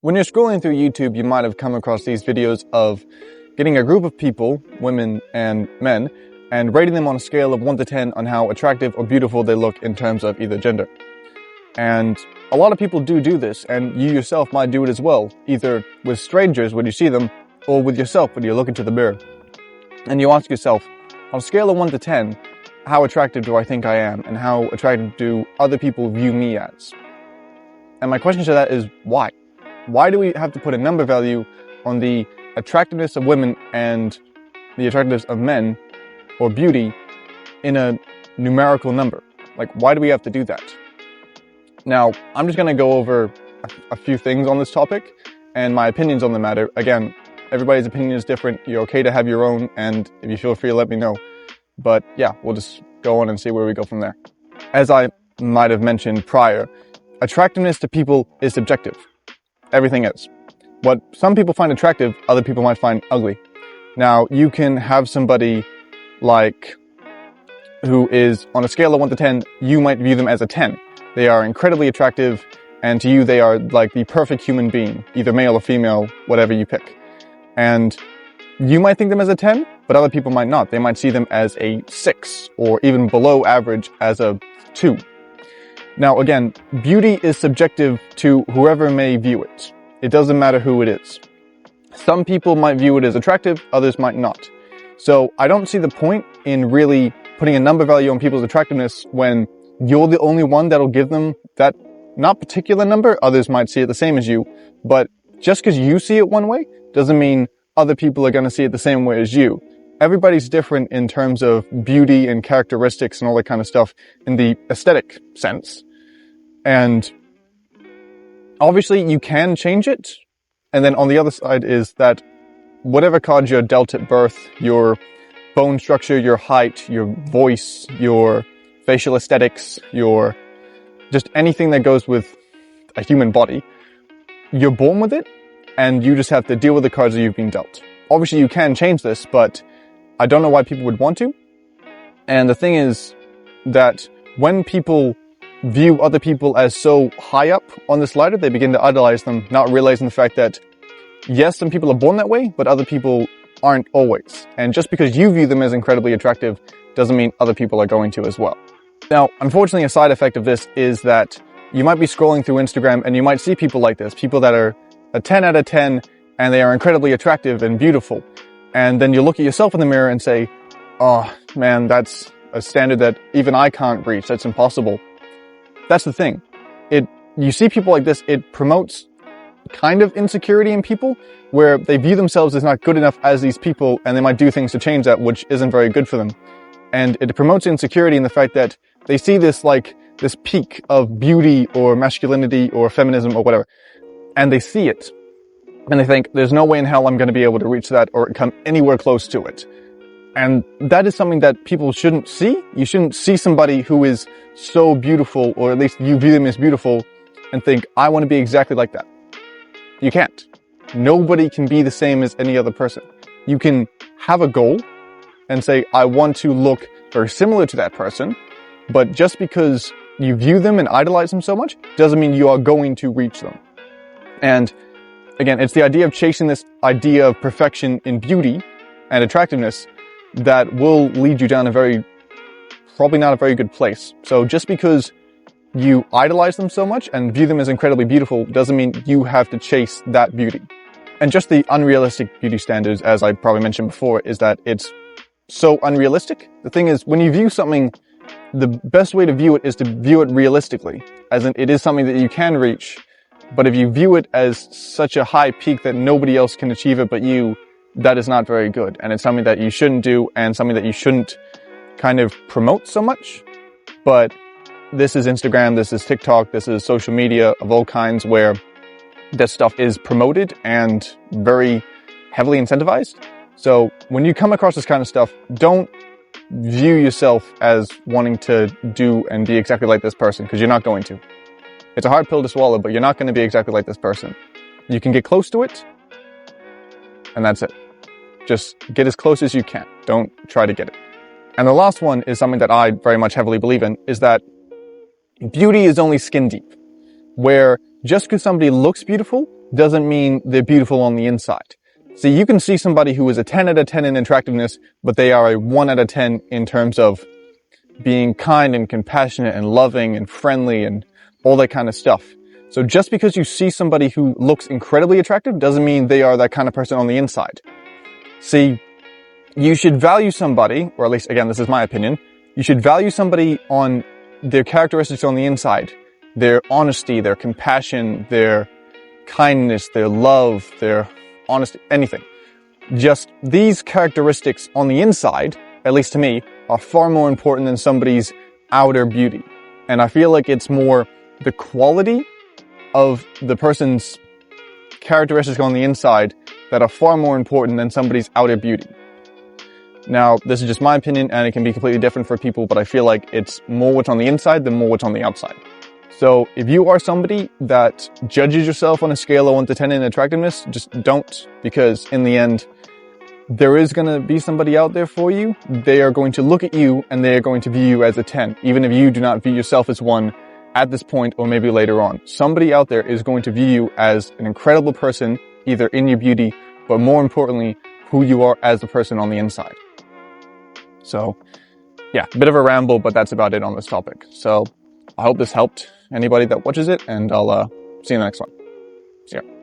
When you're scrolling through YouTube, you might have come across these videos of getting a group of people, women and men, and rating them on a scale of 1 to 10 on how attractive or beautiful they look in terms of either gender. And a lot of people do this, and you yourself might do it as well, either with strangers when you see them, or with yourself when you look into the mirror. And you ask yourself, on a scale of 1 to 10, how attractive do I think I am, and how attractive do other people view me as? And my question to that is, why? Why do we have to put a number value on the attractiveness of women and the attractiveness of men, or beauty, in a numerical number? Like, why do we have to do that? Now, I'm just going to go over a few things on this topic and my opinions on the matter. Again, everybody's opinion is different. You're okay to have your own, and if you feel free, let me know. But yeah, we'll just go on and see where we go from there. As I might have mentioned prior, attractiveness to people is subjective. Everything is. What some people find attractive, other people might find ugly. Now, you can have somebody like who is on a scale of 1 to 10, you might view them as a 10. They are incredibly attractive, and to you they are like the perfect human being, either male or female, whatever you pick. And you might think them as a 10, but other people might not. They might see them as a 6, or even below average as a 2. Now again, beauty is subjective to whoever may view it. It doesn't matter who it is. Some people might view it as attractive, others might not. So I don't see the point in really putting a number value on people's attractiveness when you're the only one that'll give them that not particular number. Others might see it the same as you, but just because you see it one way doesn't mean other people are going to see it the same way as you. Everybody's different in terms of beauty and characteristics and all that kind of stuff in the aesthetic sense. And obviously you can change it. And then on the other side is that whatever cards you're dealt at birth, your bone structure, your height, your voice, your facial aesthetics, your just anything that goes with a human body, you're born with it, and you just have to deal with the cards that you've been dealt. Obviously you can change this, but I don't know why people would want to. And the thing is that when people view other people as so high up on this ladder, they begin to idolize them, not realizing the fact that, yes, some people are born that way, but other people aren't always. And just because you view them as incredibly attractive doesn't mean other people are going to as well. Now, unfortunately, a side effect of this is that you might be scrolling through Instagram and you might see people like this, people that are a 10 out of 10 and they are incredibly attractive and beautiful. And then you look at yourself in the mirror and say, oh man, that's a standard that even I can't reach. That's impossible. That's the thing. You see people like this, it promotes kind of insecurity in people where they view themselves as not good enough as these people, and they might do things to change that, which isn't very good for them. And it promotes insecurity in the fact that they see this peak of beauty or masculinity or feminism or whatever, and they see it and they think, there's no way in hell I'm going to be able to reach that or come anywhere close to it. And that is something that people shouldn't see. You shouldn't see somebody who is so beautiful, or at least you view them as beautiful, and think, I want to be exactly like that. You can't. Nobody can be the same as any other person. You can have a goal and say, I want to look very similar to that person, but just because you view them and idolize them so much doesn't mean you are going to reach them. And again, it's the idea of chasing this idea of perfection in beauty and attractiveness that will lead you down probably not a very good place. So just because you idolize them so much and view them as incredibly beautiful doesn't mean you have to chase that beauty. And just the unrealistic beauty standards, as I probably mentioned before, is that it's so unrealistic. The thing is, when you view something, the best way to view it is to view it realistically, as in it is something that you can reach. But if you view it as such a high peak that nobody else can achieve it but you, that is not very good. And it's something that you shouldn't do, and something that you shouldn't kind of promote so much. But this is Instagram, this is TikTok, this is social media of all kinds where this stuff is promoted and very heavily incentivized. So when you come across this kind of stuff, don't view yourself as wanting to do and be exactly like this person, because you're not going to. It's a hard pill to swallow, but you're not going to be exactly like this person. You can get close to it, and that's it. Just get as close as you can. Don't try to get it. And the last one is something that I very much heavily believe in, is that beauty is only skin deep. Where just because somebody looks beautiful doesn't mean they're beautiful on the inside. See, you can see somebody who is a 10 out of 10 in attractiveness, but they are a 1 out of 10 in terms of being kind and compassionate and loving and friendly and all that kind of stuff. So just because you see somebody who looks incredibly attractive doesn't mean they are that kind of person on the inside. See, you should value somebody, or at least, again, this is my opinion, you should value somebody on their characteristics on the inside. Their honesty, their compassion, their kindness, their love, their honesty, anything. Just these characteristics on the inside, at least to me, are far more important than somebody's outer beauty. And I feel like it's more the quality of the person's characteristics on the inside that are far more important than somebody's outer beauty. Now, this is just my opinion, and it can be completely different for people, but I feel like it's more what's on the inside than more what's on the outside. So if you are somebody that judges yourself on a scale of 1 to 10 in attractiveness, just don't, because in the end, there is going to be somebody out there for you. They are going to look at you and they are going to view you as a 10, even if you do not view yourself as one at this point or maybe later on. Somebody out there is going to view you as an incredible person, either in your beauty, but more importantly, who you are as a person on the inside. So yeah, a bit of a ramble, but that's about it on this topic. So I hope this helped anybody that watches it, and I'll see you in the next one. See ya.